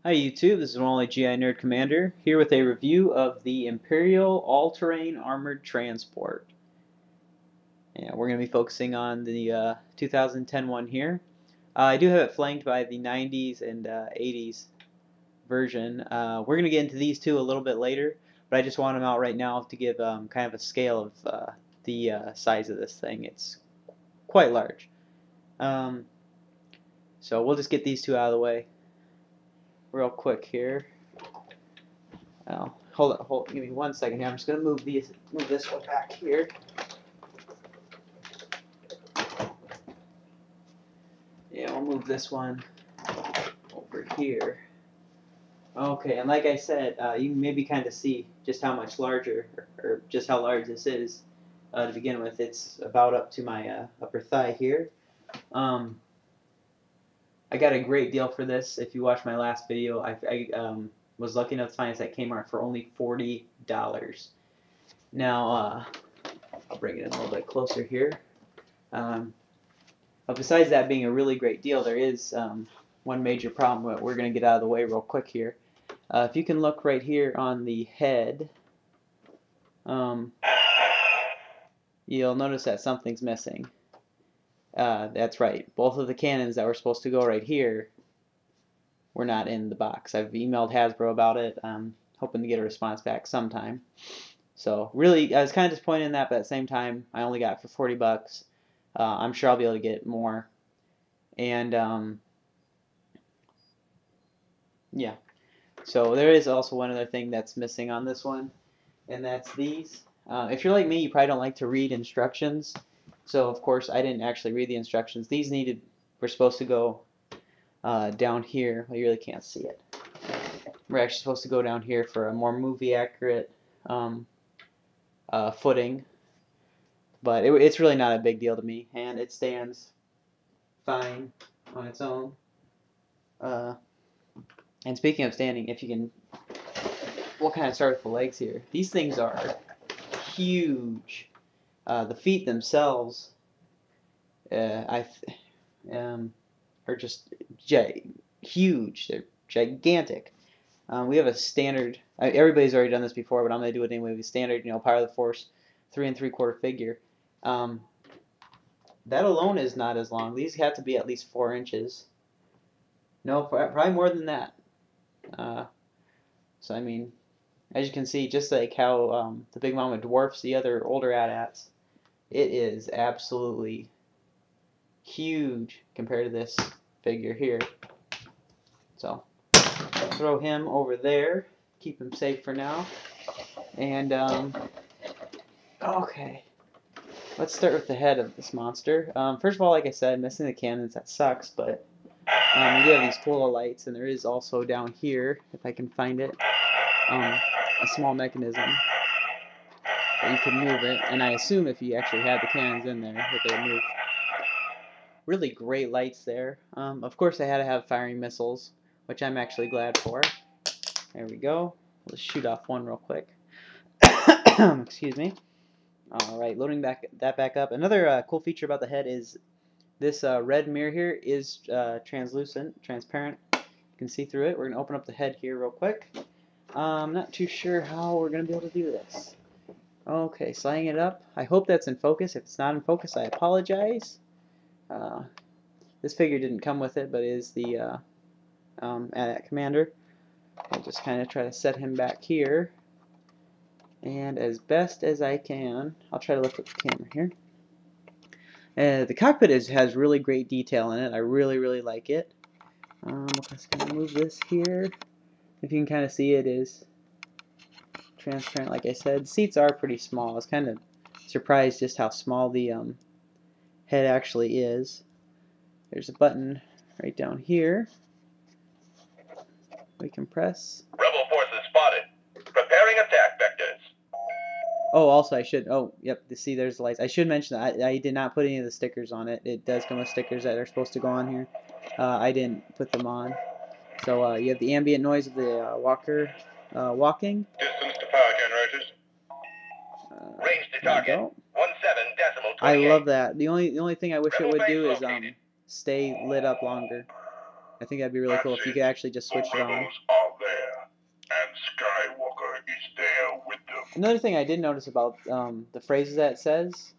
Hi YouTube, this is only GI Nerd Commander here with a review of the Imperial All-Terrain Armored Transport. Yeah, we're going to be focusing on the 2010 one here. I do have it flanked by the 90s and 80s version. We're going to get into these two a little bit later, but I just want them out right now to give kind of a scale of the size of this thing. It's quite large. Um, so we'll just get these two out of the way real quick here. Give me 1 second here. I'm just gonna move this one back here. Yeah, we'll move this one over here. Okay, and like I said, you can maybe kind of see just how much larger, or just how large this is to begin with. It's about up to my upper thigh here. I got a great deal for this. If you watched my last video, I was lucky enough to find this at Kmart for only $40. Now, I'll bring it in a little bit closer here. But besides that being a really great deal, there is one major problem that we're going to get out of the way real quick here. If you can look right here on the head, you'll notice that something's missing. That's right. Both of the cannons that were supposed to go right here were not in the box. I've emailed Hasbro about it, hoping to get a response back sometime. So really, I was kind of disappointed in that, but at the same time, I only got it for 40 bucks. I'm sure I'll be able to get more. And yeah. So there is also one other thing that's missing on this one, and that's these. If you're like me, you probably don't like to read instructions. So of course, I didn't actually read the instructions. These were supposed to go down here. Well, you really can't see it. We're actually supposed to go down here for a more movie accurate footing, but it's really not a big deal to me, and it stands fine on its own. And speaking of standing, if you can, we'll kind of start with the legs here. These things are huge. The feet themselves are just huge. They're gigantic. We have a standard. Everybody's already done this before, but I'm going to do it anyway. The standard, Power of the Force 3 3/4 figure. That alone is not as long. These have to be at least 4 inches. No, probably more than that. So I mean, as you can see, just like how the Big Mama dwarfs the other older AT-ATs, it is absolutely huge compared to this figure here. So throw him over there, keep him safe for now. And okay, let's start with the head of this monster. First of all, like I said, missing the cannons, that sucks, but we do have these cool lights, and there is also down here, if I can find it, a small mechanism that you can move it, and I assume if you actually had the cannons in there, that they would move. Really great lights there. Of course, I had to have firing missiles, which I'm actually glad for. There we go. Let's shoot off one real quick. Excuse me. Alright, loading that back up. Another cool feature about the head is this red mirror here is transparent. You can see through it. We're going to open up the head here real quick. I'm not too sure how we're going to be able to do this. Okay, sliding it up. I hope that's in focus. If it's not in focus, I apologize. This figure didn't come with it, but it is the AT-AT commander. I'll just kind of try to set him back here. And as best as I can, I'll try to lift up the camera here. The cockpit has really great detail in it. I really, really like it. Let's kind of move this here. If you can kind of see, it is transparent, like I said. Seats are pretty small. I was kind of surprised just how small the head actually is. There's a button right down here we can press. Rebel forces spotted. Preparing attack vectors. Oh, also I should, yep, see there's the lights. I should mention that I did not put any of the stickers on it. It does come with stickers that are supposed to go on here. I didn't put them on. So you have the ambient noise of the walker walking. Distance to power generators. Range to target. 17.28. I love that. The only thing I wish it would do is stay lit up longer. I think that'd be really cool if you could actually just switch it on. Rebels are there, and Skywalker is there with them. Another thing I did notice about the phrases that it says,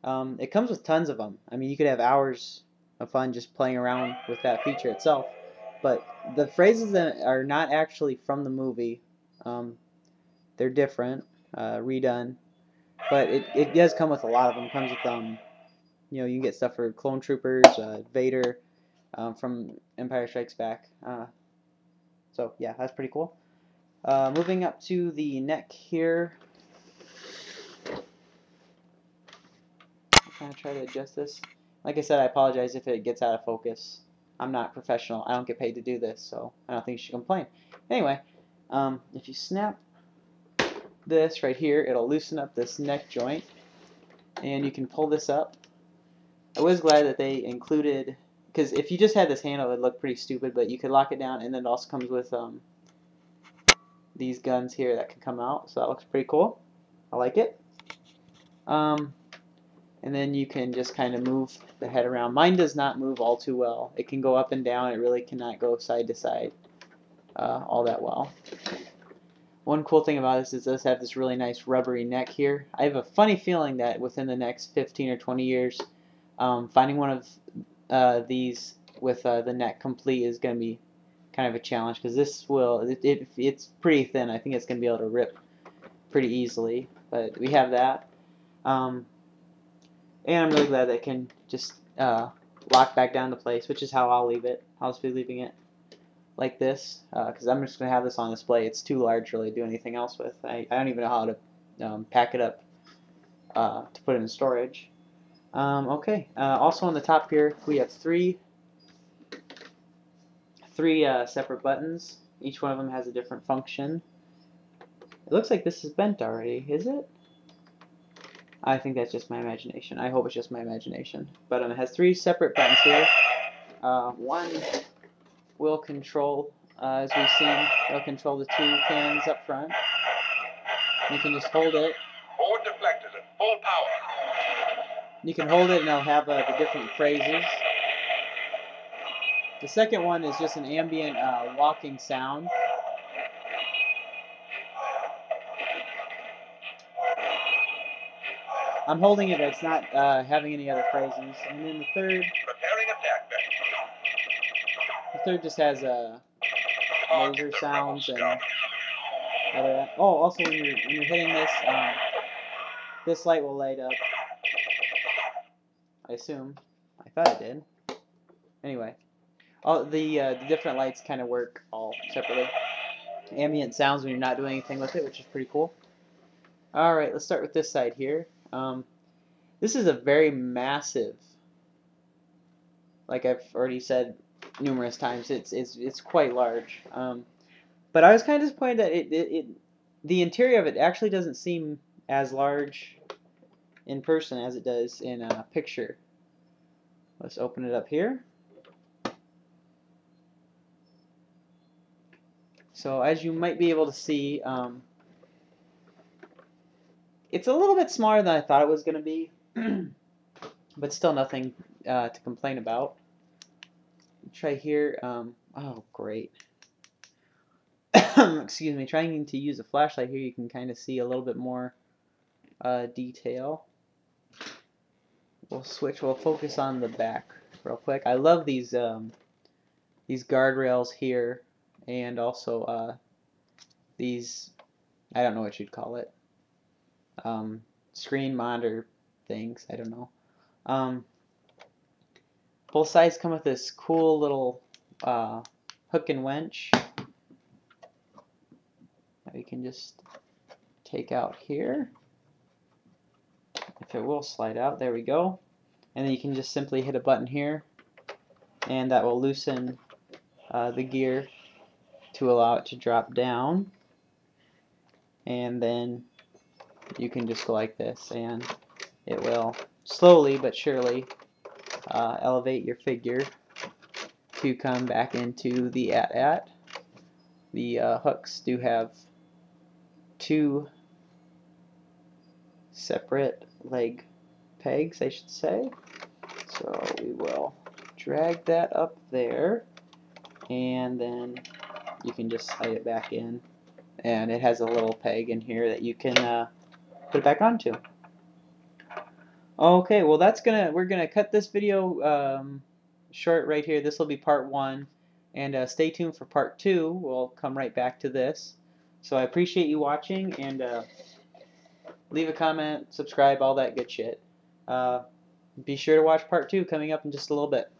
it comes with tons of them. I mean, you could have hours of fun just playing around with that feature itself. But the phrases that are not actually from the movie, they're different, redone. But it does come with a lot of them. It comes with, you know, you can get stuff for Clone Troopers, Vader, from Empire Strikes Back. So yeah, that's pretty cool. Moving up to the neck here. I'm trying to adjust this. Like I said, I apologize if it gets out of focus. I'm not professional. I don't get paid to do this, so I don't think you should complain. Anyway, if you snap this right here, it'll loosen up this neck joint, and you can pull this up. I was glad that they included, because if you just had this handle, it would look pretty stupid, but you could lock it down, and then it also comes with these guns here that can come out, so that looks pretty cool. I like it. And then you can just kind of move the head around. Mine does not move all too well. It can go up and down. It really cannot go side to side all that well. One cool thing about this is it does have this really nice rubbery neck here. I have a funny feeling that within the next 15 or 20 years, finding one of these with the neck complete is going to be kind of a challenge, because this will, it's pretty thin. I think it's going to be able to rip pretty easily. But we have that. And I'm really glad that it can just lock back down to place, which is how I'll leave it. I'll just be leaving it like this, because I'm just going to have this on display. It's too large really to do anything else with. I don't even know how to pack it up to put it in storage. Okay, also on the top here, we have three separate buttons. Each one of them has a different function. It looks like this is bent already, is it? I think that's just my imagination. I hope it's just my imagination. But it has three separate buttons here. One will control, as we've seen, it'll control the two cannons up front. You can just hold it. Forward deflectors at full power. You can hold it and it'll have the different phrases. The second one is just an ambient walking sound. I'm holding it, but it's not having any other phrases. And then the third just has laser sounds and other. Oh, also when you're hitting this, this light will light up. I assume. I thought it did. Anyway, all the different lights kind of work all separately. Ambient sounds when you're not doing anything with it, which is pretty cool. All right, let's start with this side here. This is a very massive, like I've already said numerous times, it's quite large. But I was kind of disappointed that the interior of it actually doesn't seem as large in person as it does in a picture. Let's open it up here. So as you might be able to see, it's a little bit smaller than I thought it was going to be, but still nothing to complain about. Try here. Oh, great. Excuse me. Trying to use a flashlight here, you can kind of see a little bit more detail. We'll focus on the back real quick. I love these guardrails here, and also these, I don't know what you'd call it. Screen monitor things, I don't know. Both sides come with this cool little hook and winch that you can just take out here. If it will slide out, there we go. And then you can just simply hit a button here, and that will loosen the gear to allow it to drop down. And then you can just go like this, and it will slowly but surely elevate your figure to come back into the AT-AT. The hooks do have two separate leg pegs, I should say. So we will drag that up there. and then you can just slide it back in, and it has a little peg in here that you can put it back onto. Okay, well we're gonna cut this video short right here. This will be part 1, and stay tuned for part 2. We'll come right back to this. So I appreciate you watching, and leave a comment, subscribe, all that good shit. Be sure to watch part 2 coming up in just a little bit.